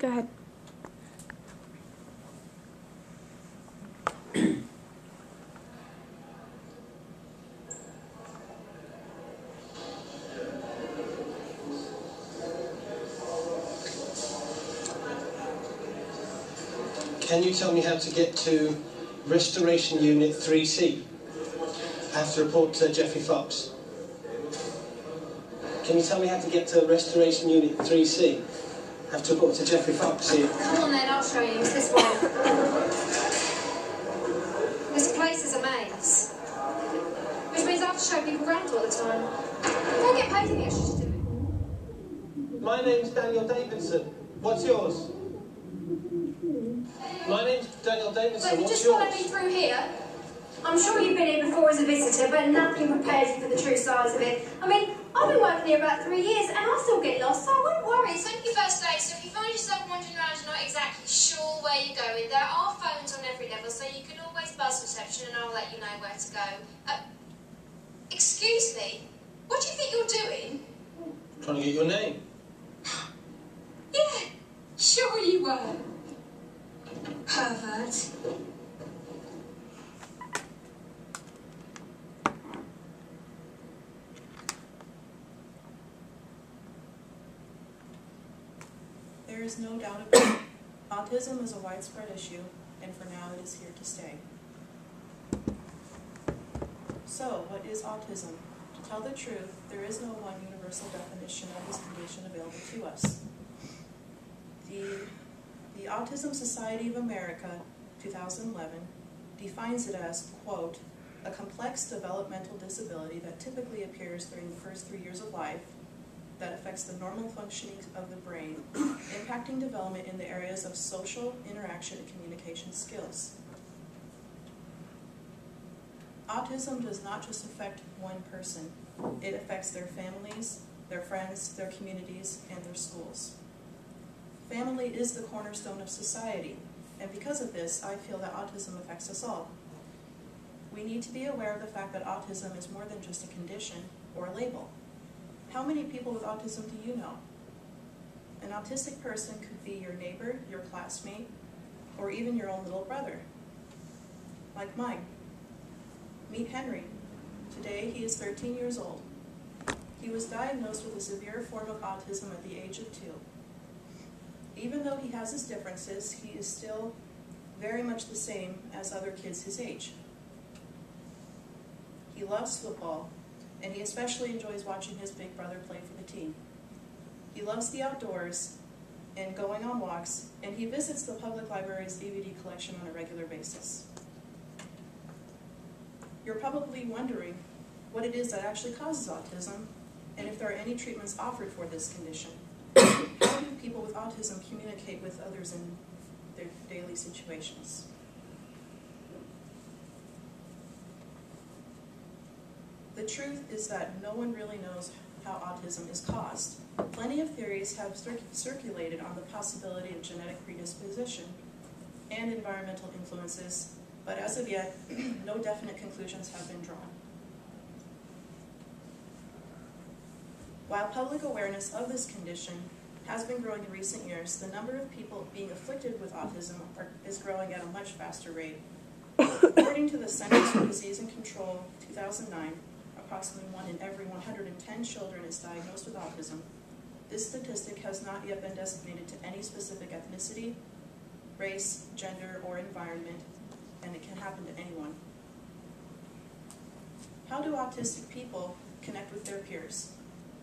Go ahead. Can you tell me how to get to Restoration Unit 3C? I have to report to Jeffrey Fox. Can you tell me how to get to Restoration Unit 3C? I have to report to Jeffrey Fox here. Come on then, I'll show you. It's this way. This place is a maze. Which means I have to show people around all the time. I don't get paid any extra to do it. My name's Daniel Davidson. What's yours? My name's Daniel Davidson. So if you just follow me through here, I'm sure you've been here before as a visitor, but nothing prepares you for the true size of it. I mean, I've been working here about 3 years and I still get lost, so I wouldn't worry. It's only your first day, so if you find yourself wandering around and not exactly sure where you're going, there are phones on every level, so you can always buzz reception and I'll let you know where to go. Excuse me, what do you think you're doing? Trying to get your name. Yeah, sure you were. Pervert. There is no doubt about it. Autism is a widespread issue, and for now it is here to stay. So, what is autism? To tell the truth, there is no one universal definition of this condition available to us. The Autism Society of America, 2011, defines it as, quote, a complex developmental disability that typically appears during the first 3 years of life, that affects the normal functioning of the brain, impacting development in the areas of social, interaction, and communication skills. Autism does not just affect one person. It affects their families, their friends, their communities, and their schools. Family is the cornerstone of society, and because of this, I feel that autism affects us all. We need to be aware of the fact that autism is more than just a condition or a label. How many people with autism do you know? An autistic person could be your neighbor, your classmate, or even your own little brother, like mine. Meet Henry. Today he is 13 years old. He was diagnosed with a severe form of autism at the age of 2. Even though he has his differences, he is still very much the same as other kids his age. He loves football, and he especially enjoys watching his big brother play for the team. He loves the outdoors and going on walks, and he visits the public library's DVD collection on a regular basis. You're probably wondering what it is that actually causes autism, and if there are any treatments offered for this condition. How do people with autism communicate with others in their daily situations? The truth is that no one really knows how autism is caused. Plenty of theories have circulated on the possibility of genetic predisposition and environmental influences, but as of yet, no definite conclusions have been drawn. While public awareness of this condition has been growing in recent years, the number of people being afflicted with autism is growing at a much faster rate. According to the Centers for Disease and Control 2009, approximately 1 in every 110 children is diagnosed with autism. This statistic has not yet been designated to any specific ethnicity, race, gender, or environment, and it can happen to anyone. How do autistic people connect with their peers?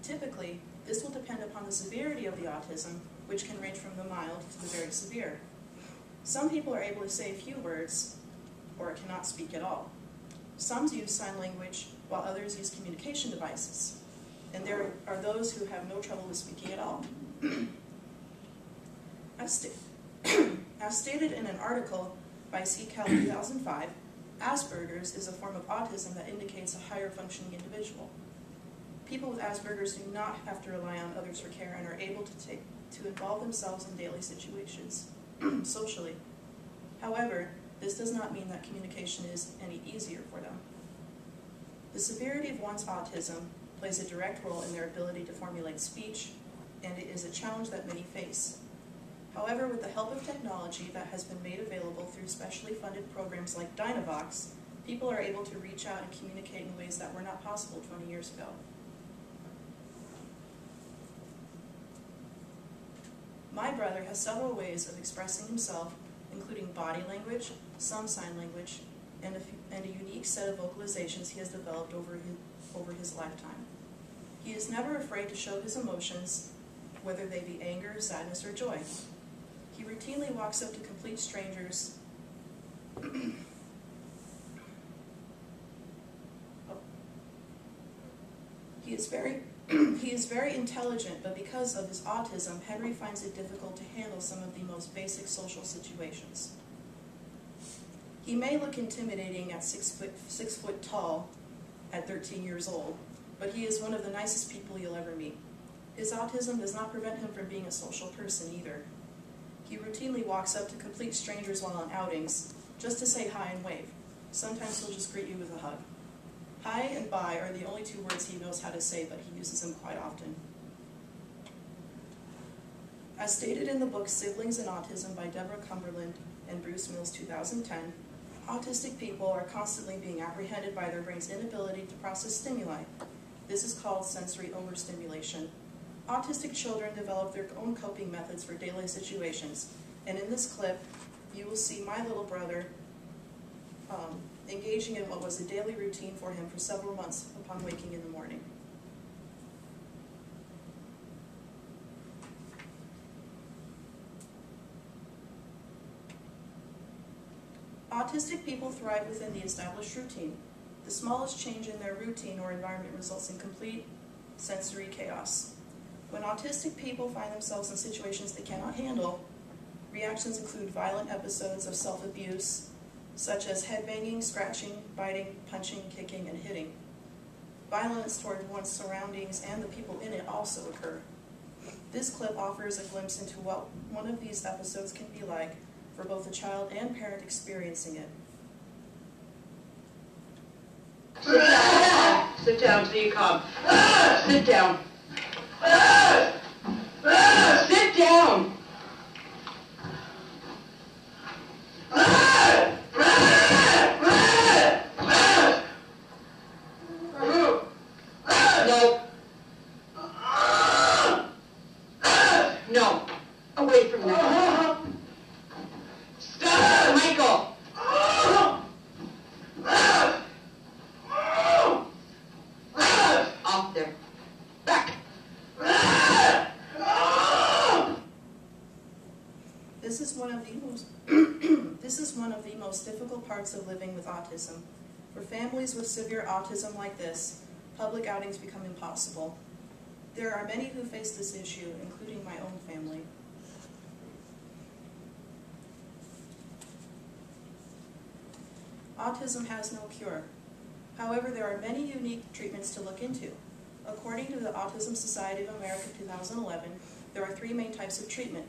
Typically, this will depend upon the severity of the autism, which can range from the mild to the very severe. Some people are able to say a few words, or cannot speak at all. Some use sign language, while others use communication devices. And there are those who have no trouble with speaking at all. As stated in an article by CCAL 2005, Asperger's is a form of autism that indicates a higher functioning individual. People with Asperger's do not have to rely on others for care and are able to involve themselves in daily situations, socially. However, this does not mean that communication is any easier for them. The severity of one's autism plays a direct role in their ability to formulate speech, and it is a challenge that many face. However, with the help of technology that has been made available through specially funded programs like Dynavox, people are able to reach out and communicate in ways that were not possible 20 years ago. My brother has several ways of expressing himself, including body language, some sign language, and a unique set of vocalizations he has developed over his lifetime. He is never afraid to show his emotions, whether they be anger, sadness, or joy. He routinely walks up to complete strangers He is very intelligent, but because of his autism, Henry finds it difficult to handle some of the most basic social situations. He may look intimidating at 6 foot tall at 13 years old, but he is one of the nicest people you'll ever meet. His autism does not prevent him from being a social person either. He routinely walks up to complete strangers while on outings, just to say hi and wave. Sometimes he'll just greet you with a hug. Hi and bye are the only 2 words he knows how to say, but he uses them quite often. As stated in the book Siblings and Autism by Deborah Cumberland and Bruce Mills, 2010, autistic people are constantly being apprehended by their brain's inability to process stimuli. This is called sensory overstimulation. Autistic children develop their own coping methods for daily situations, and in this clip, you will see my little brother engaging in what was a daily routine for him for several months upon waking in the morning. Autistic people thrive within the established routine. The smallest change in their routine or environment results in complete sensory chaos. When autistic people find themselves in situations they cannot handle, reactions include violent episodes of self-abuse, such as headbanging, scratching, biting, punching, kicking, and hitting. Violence toward one's surroundings and the people in it also occur. This clip offers a glimpse into what one of these episodes can be like for both a child and parent experiencing it. Sit down till you calm. Sit down. Sit down. No. No. Away from that. Stop, Michael. Off there. Back. This is one of the most difficult parts of living with autism. For families with severe autism like this, public outings become impossible. There are many who face this issue, including my own family. Autism has no cure. However, there are many unique treatments to look into. According to the Autism Society of America 2011, there are 3 main types of treatment: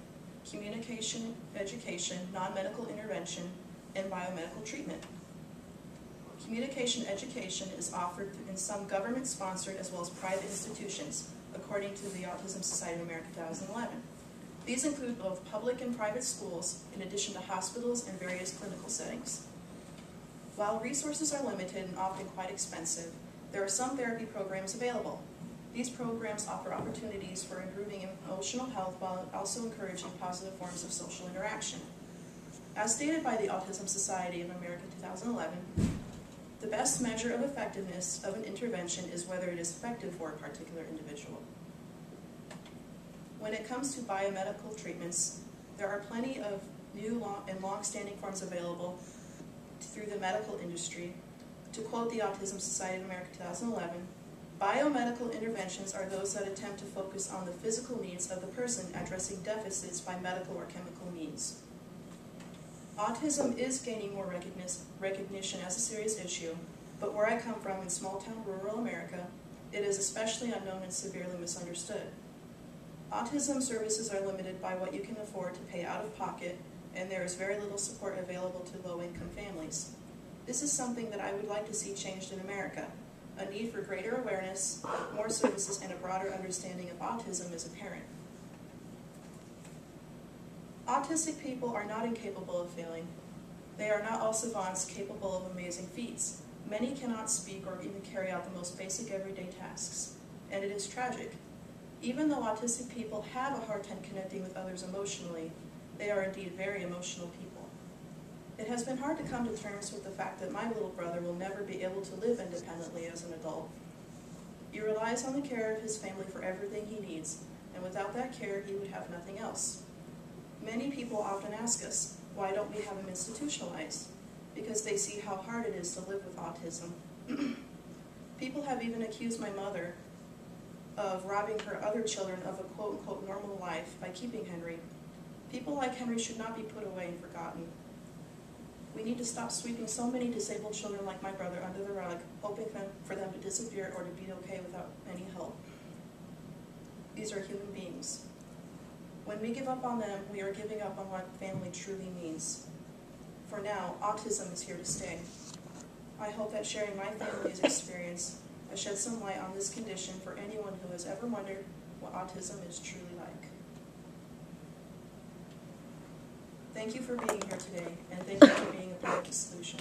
communication, education, non-medical intervention, and biomedical treatment. Communication education is offered in some government-sponsored as well as private institutions, according to the Autism Society of America 2011. These include both public and private schools, in addition to hospitals and various clinical settings. While resources are limited and often quite expensive, there are some therapy programs available. These programs offer opportunities for improving emotional health while also encouraging positive forms of social interaction. As stated by the Autism Society of America 2011, the best measure of effectiveness of an intervention is whether it is effective for a particular individual. When it comes to biomedical treatments, there are plenty of new and long-standing forms available through the medical industry. To quote the Autism Society of America 2011, biomedical interventions are those that attempt to focus on the physical needs of the person, addressing deficits by medical or chemical means. Autism is gaining more recognition as a serious issue, but where I come from in small-town rural America, it is especially unknown and severely misunderstood. Autism services are limited by what you can afford to pay out of pocket, and there is very little support available to low-income families. This is something that I would like to see changed in America. A need for greater awareness, more services, and a broader understanding of autism is apparent. Autistic people are not incapable of failing. They are not all savants capable of amazing feats. Many cannot speak or even carry out the most basic everyday tasks, and it is tragic. Even though autistic people have a hard time connecting with others emotionally, they are indeed very emotional people. It has been hard to come to terms with the fact that my little brother will never be able to live independently as an adult. He relies on the care of his family for everything he needs, and without that care, he would have nothing else. Many people often ask us, why don't we have him institutionalized? Because they see how hard it is to live with autism. People have even accused my mother of robbing her other children of a quote-unquote normal life by keeping Henry. People like Henry should not be put away and forgotten. We need to stop sweeping so many disabled children like my brother under the rug, hoping for them to disappear or to be okay without any help. These are human beings. When we give up on them, we are giving up on what family truly means. For now, autism is here to stay. I hope that sharing my family's experience has shed some light on this condition for anyone who has ever wondered what autism is truly like. Thank you for being here today, and thank you for being a part of the solution.